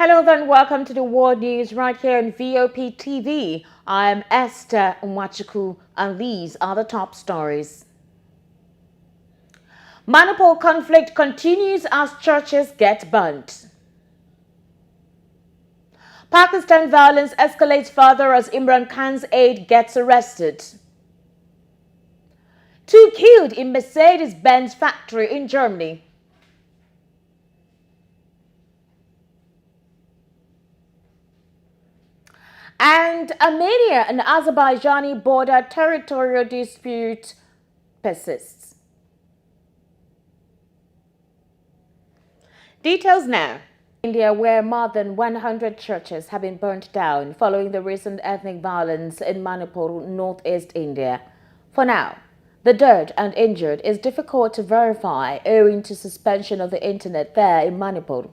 Hello then, welcome to the World News right here on VOP TV. I'm Esther Mwachuku and these are the top stories. Manipur conflict continues as churches get burnt. Pakistan violence escalates further as Imran Khan's aide gets arrested. Two killed in Mercedes-Benz factory in Germany. And Armenia and Azerbaijani border territorial dispute persists. Details now. India, where more than 100 churches have been burnt down following the recent ethnic violence in Manipur, northeast India. For now, the dead and injured is difficult to verify owing to suspension of the internet there in Manipur.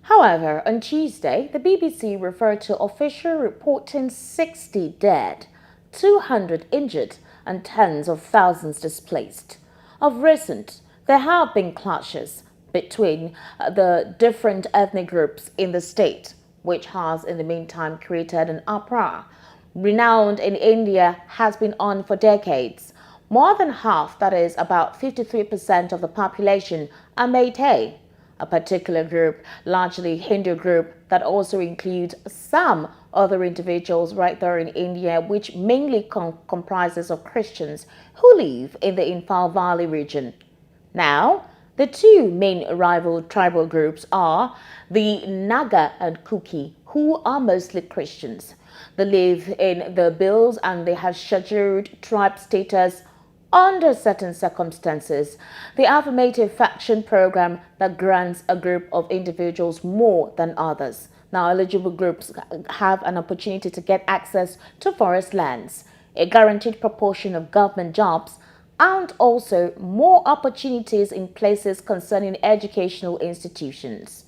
However, on Tuesday, the BBC referred to official reporting 60 dead, 200 injured, and tens of thousands displaced. Of recent, there have been clashes between the different ethnic groups in the state, which has in the meantime created an uproar. Renowned in India has been on for decades. More than half, that is about 53% of the population, are Meitei, a particular group, largely Hindu group, that also includes some other individuals right there in India, which mainly comprises of Christians who live in the Imphal Valley region. Now, the two main rival tribal groups are the Naga and Kuki, who are mostly Christians. They live in the Bills and they have scheduled tribe status under certain circumstances. The affirmative faction program that grants a group of individuals more than others. Now, eligible groups have an opportunity to get access to forest lands, a guaranteed proportion of government jobs, and also more opportunities in places concerning educational institutions.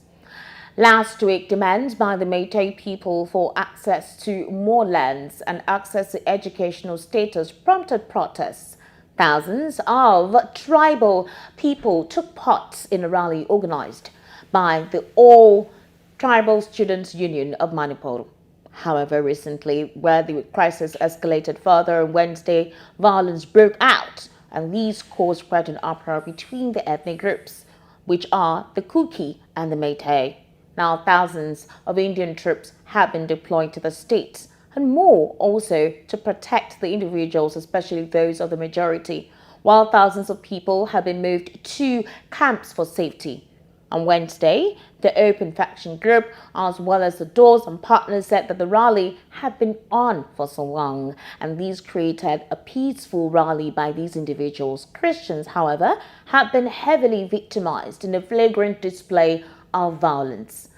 Last week, demands by the Meitei people for access to more lands and access to educational status prompted protests. Thousands of tribal people took part in a rally organized by the All Tribal Students Union of Manipur. However, recently, where the crisis escalated further on Wednesday, violence broke out, and these caused quite an uproar between the ethnic groups, which are the Kuki and the Meitei. Now, thousands of Indian troops have been deployed to the states, and more also to protect the individuals, especially those of the majority, while thousands of people have been moved to camps for safety. On Wednesday, the Open Faction Group, as well as the Doors and partners, said that the rally had been on for so long, and these created a peaceful rally by these individuals. Christians, however, have been heavily victimized in a flagrant display of violence.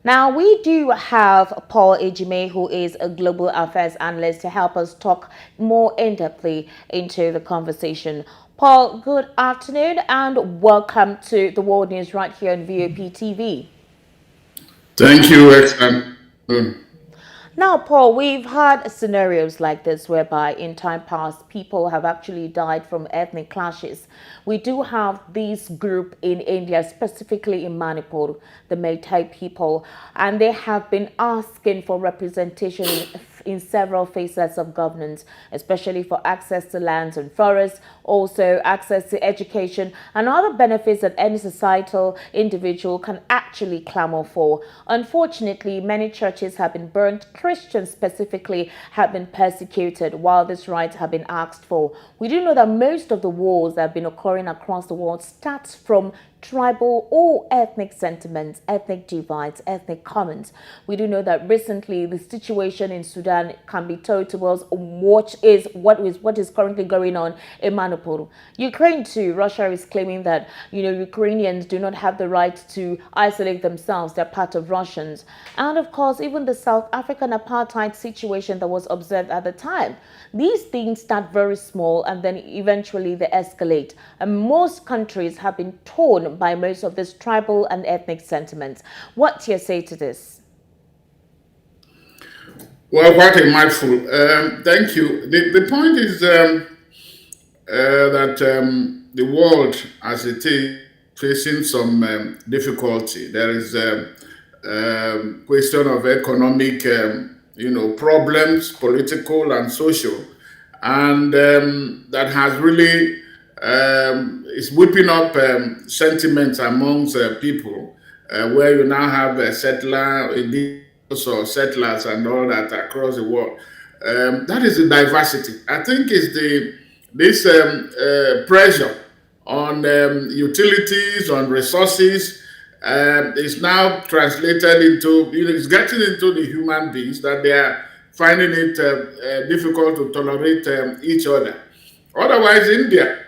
Now, we do have Paul Ejime, who is a global affairs analyst, to help us talk more in-depthly into the conversation. Paul, good afternoon and welcome to the World News right here on VOP TV. Thank you, Exxon. Now, Paul, we've had scenarios like this whereby in time past people have actually died from ethnic clashes. We do have this group in India, specifically in Manipur, the Meitei people, and they have been asking for representation in several facets of governance, especially for access to lands and forests, also access to education and other benefits that any societal individual can actually clamor for. Unfortunately, many churches have been burnt. Christians specifically have been persecuted while these rights have been asked for. We do know that most of the wars that have been occurring across the world starts from tribal or ethnic sentiments, ethnic divides, ethnic comments. We do know that recently the situation in Sudan can be told to us what is currently going on in Manipur. Ukraine too, Russia is claiming that Ukrainians do not have the right to isolate themselves. They're part of Russians. And of course, even the South African apartheid situation that was observed at the time. These things start very small and then eventually they escalate. And most countries have been torn by most of this tribal and ethnic sentiments. What do you say to this? Well, quite a mouthful. Thank you. The point is that the world, as it is, facing some difficulty. There is question of economic, problems, political and social, and that has really is whipping up sentiments amongst people, where you now have individuals or settlers and all that across the world. That is the diversity. I think is the this pressure on utilities, on resources, is now translated into, it's getting into the human beings that they are finding it difficult to tolerate each other. Otherwise, India,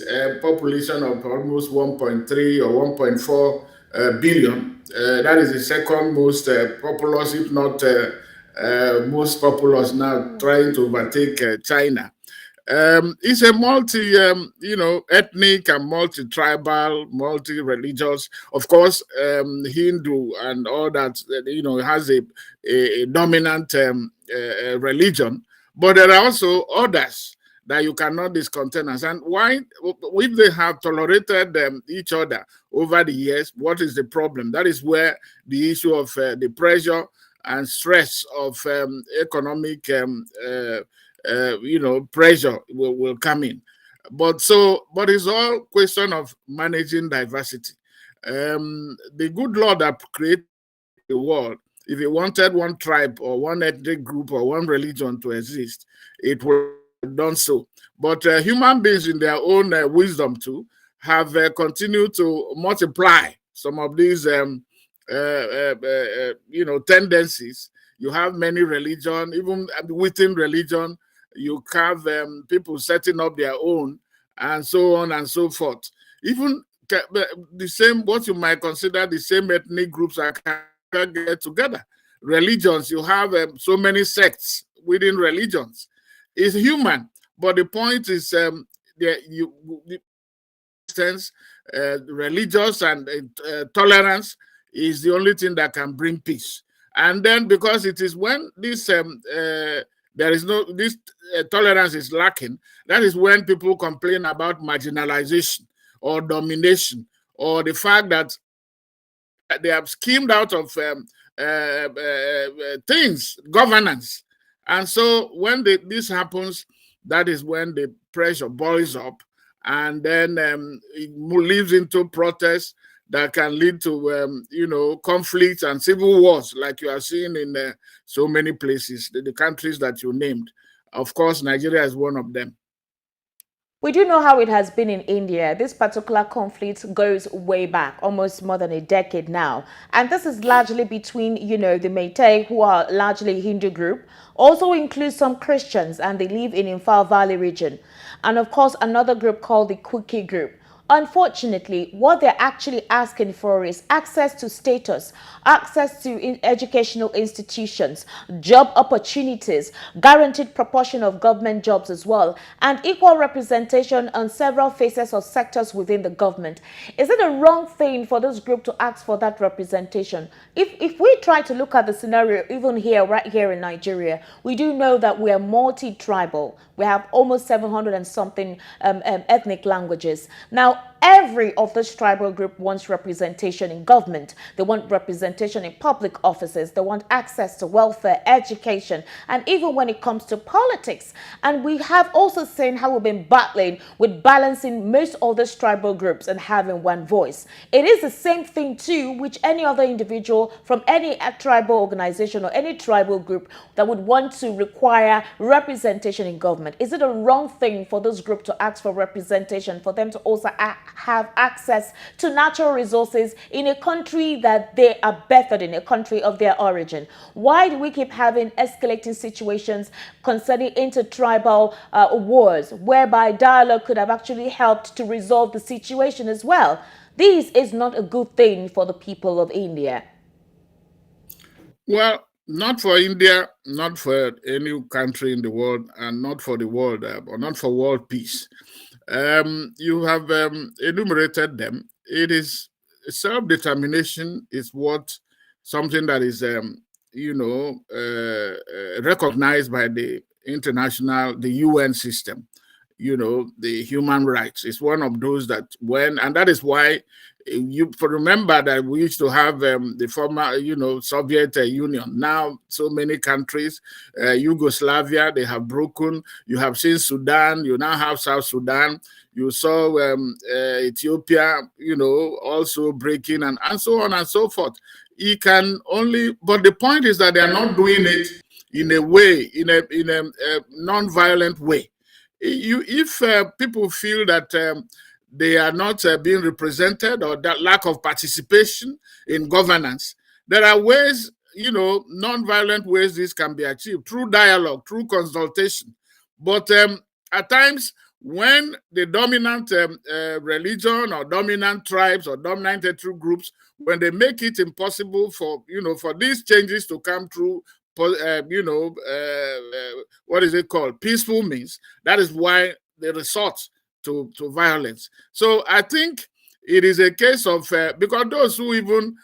a population of almost 1.3 or 1.4 billion. That is the second most populous, if not most populous now, trying to overtake China. It's a ethnic and multi-tribal, multi-religious. Of course, Hindu and all that, has a dominant religion. But there are also others that you cannot discontent us. And why, if they have tolerated each other over the years, what is the problem? That is where the issue of the pressure and stress of economic pressure will come in. But it's all question of managing diversity. The good Lord that created the world, if he wanted one tribe or one ethnic group or one religion to exist, it would have done so. But human beings, in their own wisdom too, have continued to multiply some of these tendencies. You have many religion, even within religion, you have people setting up their own, and so on and so forth. Even the same, what you might consider the same ethnic groups are get together. Religions, you have so many sects within religions. It's human, but the point is, religious and tolerance is the only thing that can bring peace. And then, because it is when this there is no this tolerance is lacking, that is when people complain about marginalization or domination, or the fact that they have schemed out of things, governance. And so when this happens, that is when the pressure boils up, and then it leads into protests that can lead to conflicts and civil wars, like you are seeing in so many places, the countries that you named. Of course, Nigeria is one of them. We do know how it has been in India. This particular conflict goes way back, almost more than a decade now. And this is largely between, the Meitei, who are largely a Hindu group, also includes some Christians, and they live in Imphal Valley region. And of course, another group called the Kuki group. Unfortunately, what they're actually asking for is access to status, access to educational institutions, job opportunities, guaranteed proportion of government jobs as well, and equal representation on several phases of sectors within the government. Is it a wrong thing for this group to ask for that representation? If we try to look at the scenario, even here, right here in Nigeria, we do know that we are multi-tribal. We have almost 700 and something ethnic languages. Now, every of this tribal group wants representation in government. They want representation in public offices. They want access to welfare, education, and even when it comes to politics. And we have also seen how we've been battling with balancing most of these tribal groups and having one voice. It is the same thing too, which any other individual from any tribal organization or any tribal group that would want to require representation in government. Is it a wrong thing for this group to ask for representation, for them to also have access to natural resources in a country that they are bettered in, a country of their origin? Why do we keep having escalating situations concerning intertribal wars, whereby dialogue could have actually helped to resolve the situation as well? This is not a good thing for the people of India. Well, not for India, not for any country in the world, and not for the world, or not for world peace. You have enumerated them. It is self-determination is something that is recognized by the UN system. the human rights. It's one of those that and that is why you remember that we used to have the former, Soviet Union. Now, so many countries, Yugoslavia, they have broken. You have seen Sudan. You now have South Sudan. You saw Ethiopia, also breaking, and so on and so forth. But the point is that they are not doing it in a way, in a non-violent way. If people feel that they are not being represented, or that lack of participation in governance, there are ways, non-violent ways this can be achieved through dialogue, through consultation. But at times, when the dominant religion or dominant tribes or dominant ethnic groups, when they make it impossible for these changes to come through, what is it called? Peaceful means. That is why they resort to violence. So I think it is a case of, because those who even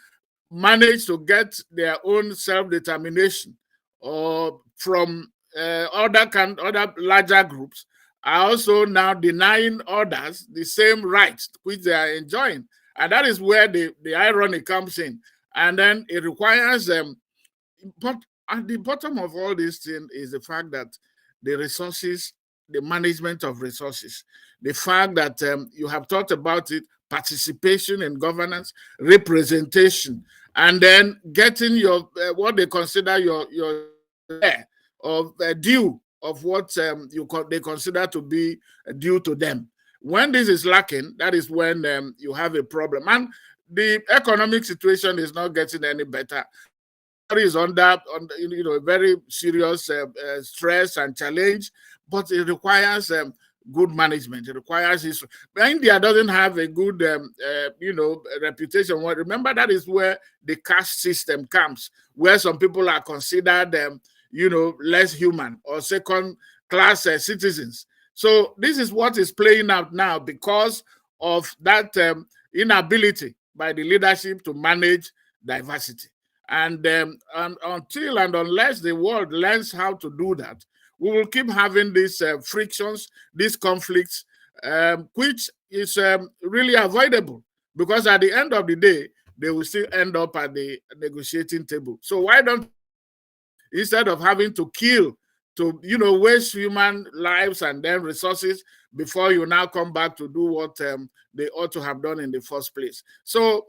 manage to get their own self-determination or from other larger groups are also now denying others the same rights which they are enjoying. And that is where the irony comes in. And then it requires but at the bottom of all this thing is the fact that the resources, the management of resources, the fact that you have talked about it, participation in governance, representation, and then getting your what they consider your share of due of what they consider to be due to them. When this is lacking, that is when you have a problem. And the economic situation is not getting any better. The country is under a very serious stress and challenge, but it requires good management. It requires history. India doesn't have a good, reputation. Well, remember, that is where the caste system comes, where some people are considered, less human or second-class citizens. So this is what is playing out now because of that inability by the leadership to manage diversity. And until and unless the world learns how to do that, we will keep having these frictions, these conflicts, which is really avoidable, because at the end of the day, they will still end up at the negotiating table. So why don't we do that instead of having to kill, to waste human lives and then resources before you now come back to do what they ought to have done in the first place. So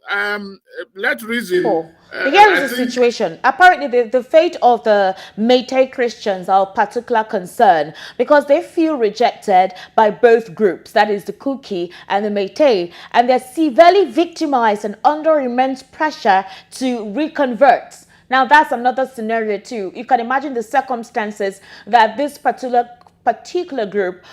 let's reason. Here is the situation. Apparently, the fate of the Meitei Christians are of particular concern because they feel rejected by both groups, that is the Kuki and the Meitei, and they're severely victimized and under immense pressure to reconvert. Now, that's another scenario too. You can imagine the circumstances that this particular group,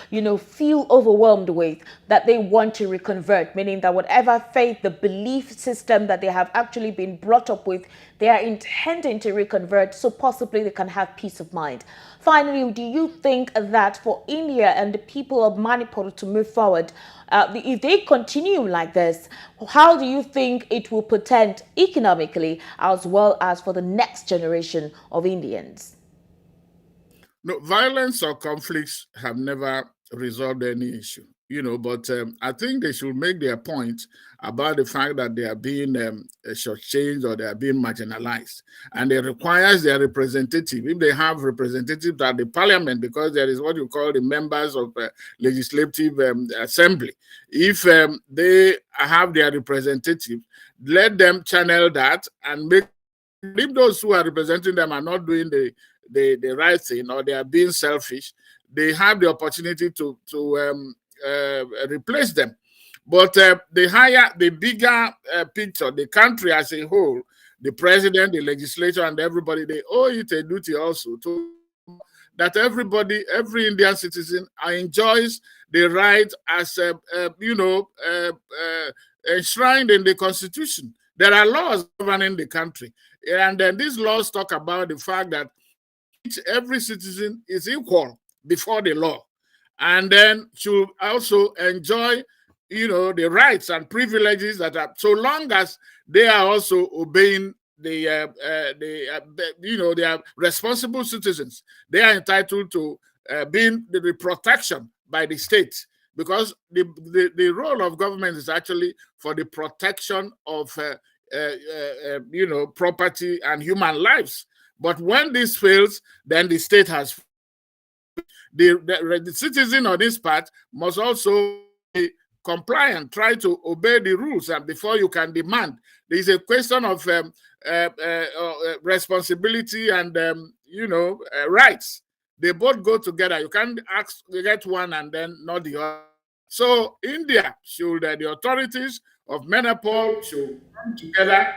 feel overwhelmed with, that they want to reconvert, meaning that whatever faith, the belief system that they have actually been brought up with, they are intending to reconvert, so possibly they can have peace of mind. Finally, do you think that for India and the people of Manipur to move forward, if they continue like this, how do you think it will portend economically as well as for the next generation of Indians? No, violence or conflicts have never resolved any issue, but I think they should make their point about the fact that they are being shortchanged or they are being marginalized. And it requires their representative, if they have representatives at the parliament, because there is what you call the members of legislative assembly. If they have their representative, let them channel that and make, if those who are representing them are not doing the right thing or they are being selfish, they have the opportunity to replace them. But the bigger picture, the country as a whole, the president, the legislature, and everybody, they owe it a duty also to ensure that every Indian citizen enjoys the right as enshrined in the Constitution. There are laws governing the country, and then these laws talk about the fact that every citizen is equal before the law, and then should also enjoy, the rights and privileges that are, so long as they are also obeying they are responsible citizens. They are entitled to being the protection by the state, because the role of government is actually for the protection of property and human lives. But when this fails, then the state has the citizen on this part must also be compliant, try to obey the rules, and before you can demand. There is a question of responsibility and rights. They both go together. You can't get one and then not the other. So India should, the authorities of Manipur should come together,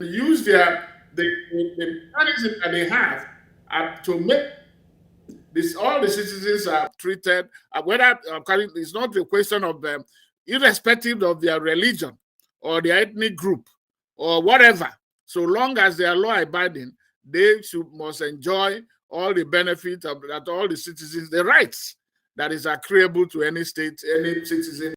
use the mechanism that they have to make this, all the citizens are treated, whether it's not a question of them, irrespective of their religion or their ethnic group or whatever. So long as they are law abiding, they must enjoy all the benefits of that, all the citizens, the rights that is agreeable to any state, any citizen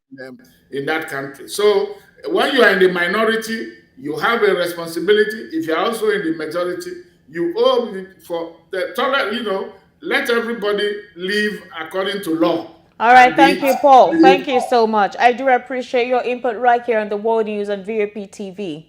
in that country. So when you are in the minority, you have a responsibility. If you are also in the majority, you owe for the let everybody live according to law. All right, thank you, Paul. Thank you so much. I do appreciate your input right here on the World News on VOP TV.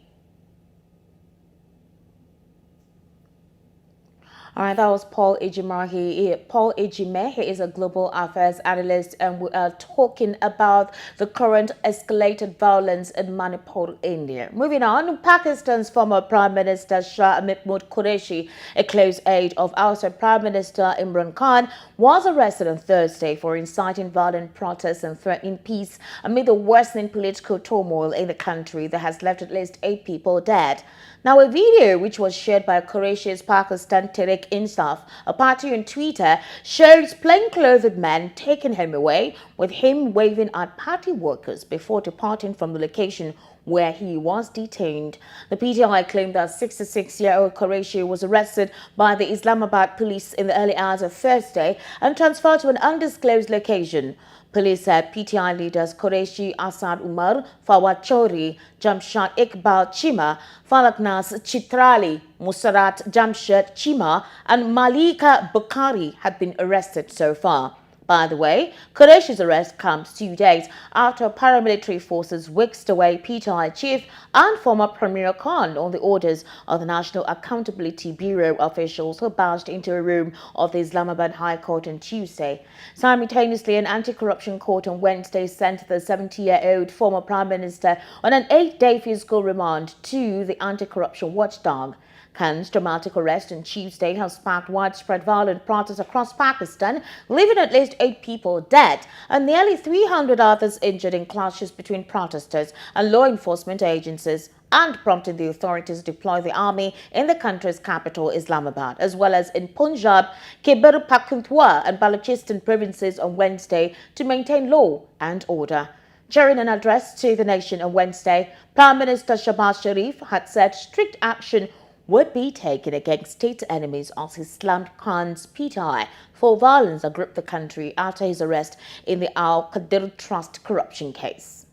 All right, that was Paul Ejime. Paul Ejime, he is a global affairs analyst, and we are talking about the current escalated violence in Manipur, India. Moving on, Pakistan's former Prime Minister Shah Mahmood Qureshi, a close aide of outside Prime Minister Imran Khan, was arrested on Thursday for inciting violent protests and threatening peace amid the worsening political turmoil in the country that has left at least 8 people dead. Now, a video which was shared by Qureshi's Pakistan Tehreek Insaf, a party on Twitter, shows plainclothed men taking him away, with him waving at party workers before departing from the location where he was detained. The PTI claimed that 66-year-old Qureshi was arrested by the Islamabad police in the early hours of Thursday and transferred to an undisclosed location. Police said PTI leaders Qureshi Asad Umar, Fawad Chaudhry, Jamshad Iqbal Chima, Falaknas Chitrali, Musarat Jamshed Chima, and Malika Bukhari had been arrested so far. By the way, Qureshi's arrest comes 2 days after paramilitary forces whisked away PTI chief and former Premier Khan on the orders of the National Accountability Bureau officials who barged into a room of the Islamabad High Court on Tuesday. Simultaneously, an anti-corruption court on Wednesday sent the 70-year-old former Prime Minister on an 8-day physical remand to the anti-corruption watchdog. Khan's dramatic arrest on Tuesday has sparked widespread violent protests across Pakistan, leaving at least 8 people dead and nearly 300 others injured in clashes between protesters and law enforcement agencies, and prompting the authorities to deploy the army in the country's capital, Islamabad, as well as in Punjab, Khyber Pakhtunkhwa and Balochistan provinces on Wednesday to maintain law and order. During an address to the nation on Wednesday, Prime Minister Shahbaz Sharif had said strict action would be taken against state enemies as he slammed Khan's PTI for violence that gripped the country after his arrest in the Al Qadir Trust corruption case.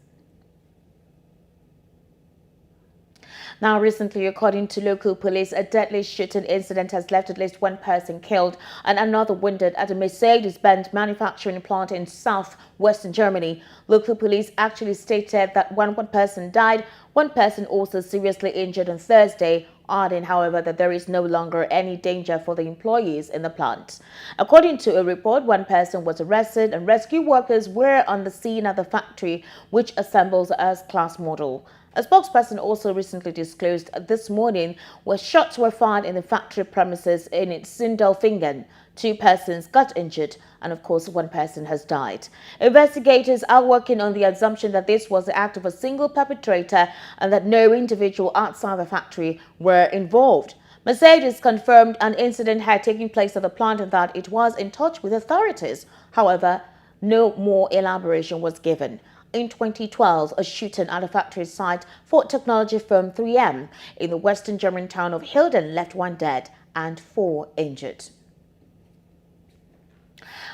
Now, recently, according to local police, a deadly shooting incident has left at least 1 person killed and another wounded at a Mercedes-Benz manufacturing plant in southwestern Germany. Local police actually stated that one person died, 1 person also seriously injured on Thursday, adding, however, that there is no longer any danger for the employees in the plant. According to a report, 1 person was arrested and rescue workers were on the scene at the factory, which assembles a S-Class model. A spokesperson also recently disclosed this morning where shots were fired in the factory premises in Sindelfingen. 2 persons got injured and, of course, 1 person has died. Investigators are working on the assumption that this was the act of a single perpetrator and that no individual outside the factory were involved. Mercedes confirmed an incident had taken place at the plant and that it was in touch with authorities. However, no more elaboration was given. In 2012, a shooting at a factory site for technology firm 3M in the western German town of Hilden left 1 dead and 4 injured.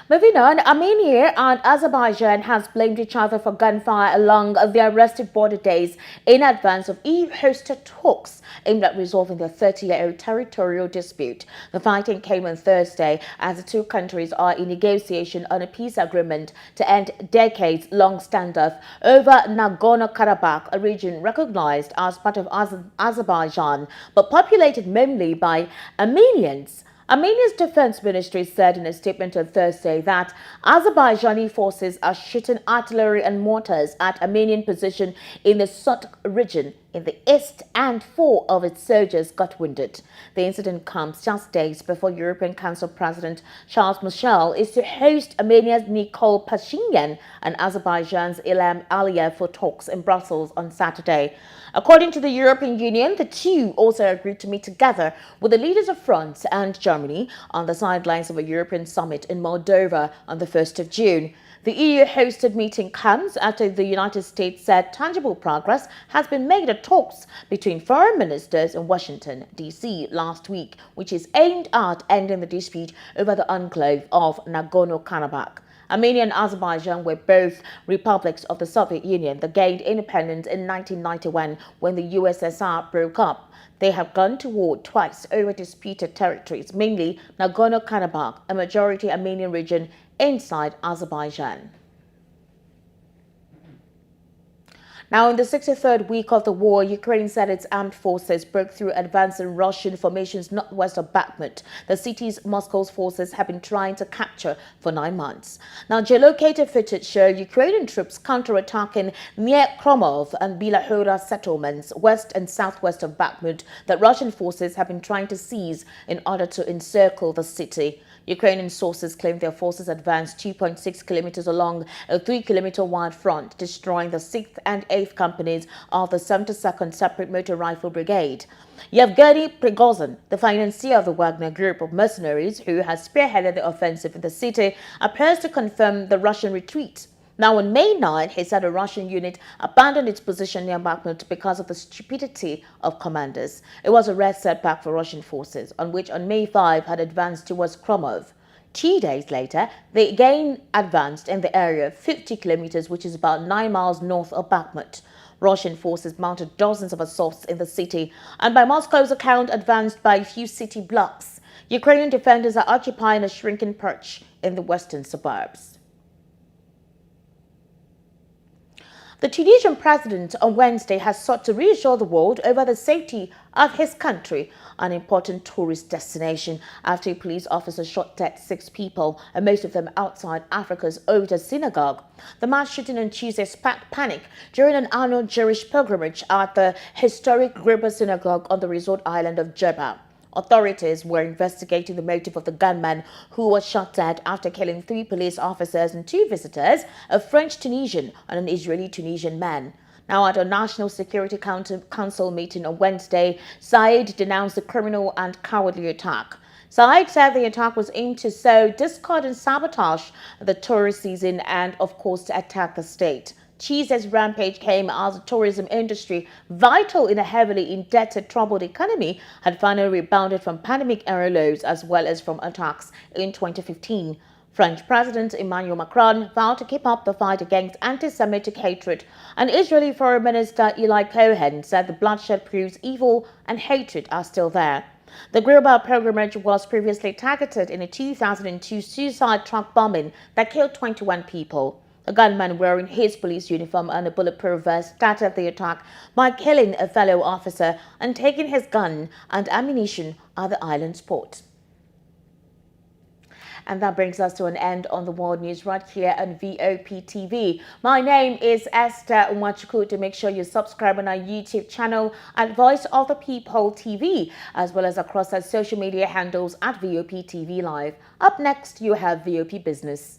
Moving on, Armenia and Azerbaijan has blamed each other for gunfire along their restive border days in advance of EU-hosted talks aimed at resolving their 30-year-old territorial dispute. The fighting came on Thursday as the two countries are in negotiation on a peace agreement to end decades-long standoff over Nagorno-Karabakh, a region recognized as part of Azerbaijan but populated mainly by Armenians. Armenia's defense ministry said in a statement on Thursday that Azerbaijani forces are shooting artillery and mortars at Armenian position in the Sot region in the east, and 4 of its soldiers got wounded. The incident comes just days before European Council President Charles Michel is to host Armenia's Nikol Pashinyan and Azerbaijan's Ilham Aliyev for talks in Brussels on Saturday. According to the European Union, the two also agreed to meet together with the leaders of France and Germany on the sidelines of a European summit in Moldova on the 1st of June. The EU-hosted meeting comes after the United States said tangible progress has been made at talks between foreign ministers in Washington, D.C. last week, which is aimed at ending the dispute over the enclave of Nagorno-Karabakh. Armenia and Azerbaijan were both republics of the Soviet Union that gained independence in 1991 when the USSR broke up. They have gone to war twice over disputed territories, mainly Nagorno-Karabakh, a majority Armenian region inside Azerbaijan. Now, in the 63rd week of the war, Ukraine said its armed forces broke through advancing Russian formations northwest of Bakhmut, the cities Moscow's forces have been trying to capture for 9 months. Now, geolocated footage show Ukrainian troops counterattacking near Kromov and Bilahora settlements west and southwest of Bakhmut that Russian forces have been trying to seize in order to encircle the city. Ukrainian sources claim their forces advanced 2.6 kilometers along a 3-kilometer wide front, destroying the 6th and 8th companies of the 72nd Separate Motor Rifle Brigade. Yevgeny Prigozhin, the financier of the Wagner group of mercenaries who has spearheaded the offensive in the city, appears to confirm the Russian retreat. Now, on May 9, he said a Russian unit abandoned its position near Bakhmut because of the stupidity of commanders. It was a rare setback for Russian forces, on which on May 5 had advanced towards Kromov. 2 days later, they again advanced in the area 50 kilometers, which is about 9 miles north of Bakhmut. Russian forces mounted dozens of assaults in the city and, by Moscow's account, advanced by a few city blocks. Ukrainian defenders are occupying a shrinking perch in the western suburbs. The Tunisian president on Wednesday has sought to reassure the world over the safety of his country, an important tourist destination, after a police officer shot dead 6 people, and most of them outside Africa's oldest synagogue. The mass shooting on Tuesday sparked panic during an annual Jewish pilgrimage at the historic Greber synagogue on the resort island of Djerba. Authorities were investigating the motive of the gunman who was shot dead after killing 3 police officers and 2 visitors, a French-Tunisian and an Israeli-Tunisian man. Now, at a National Security Council meeting on Wednesday, Said denounced the criminal and cowardly attack. Said said the attack was aimed to sow discord and sabotage the tourist season and, of course, to attack the state. Tuesday's rampage came as the tourism industry, vital in a heavily indebted, troubled economy, had finally rebounded from pandemic-era lows as well as from attacks in 2015. French President Emmanuel Macron vowed to keep up the fight against anti-Semitic hatred, and Israeli Foreign Minister Eli Cohen said the bloodshed proves evil and hatred are still there. The Greber pilgrimage was previously targeted in a 2002 suicide truck bombing that killed 21 people. A gunman wearing his police uniform and a bulletproof vest started the attack by killing a fellow officer and taking his gun and ammunition at the island's port. And that brings us to an end on the World News right here on VOP TV. My name is Esther Umwachuku. To make sure you subscribe on our YouTube channel at Voice of the People TV, as well as across our social media handles at VOP TV Live. Up next, you have VOP Business.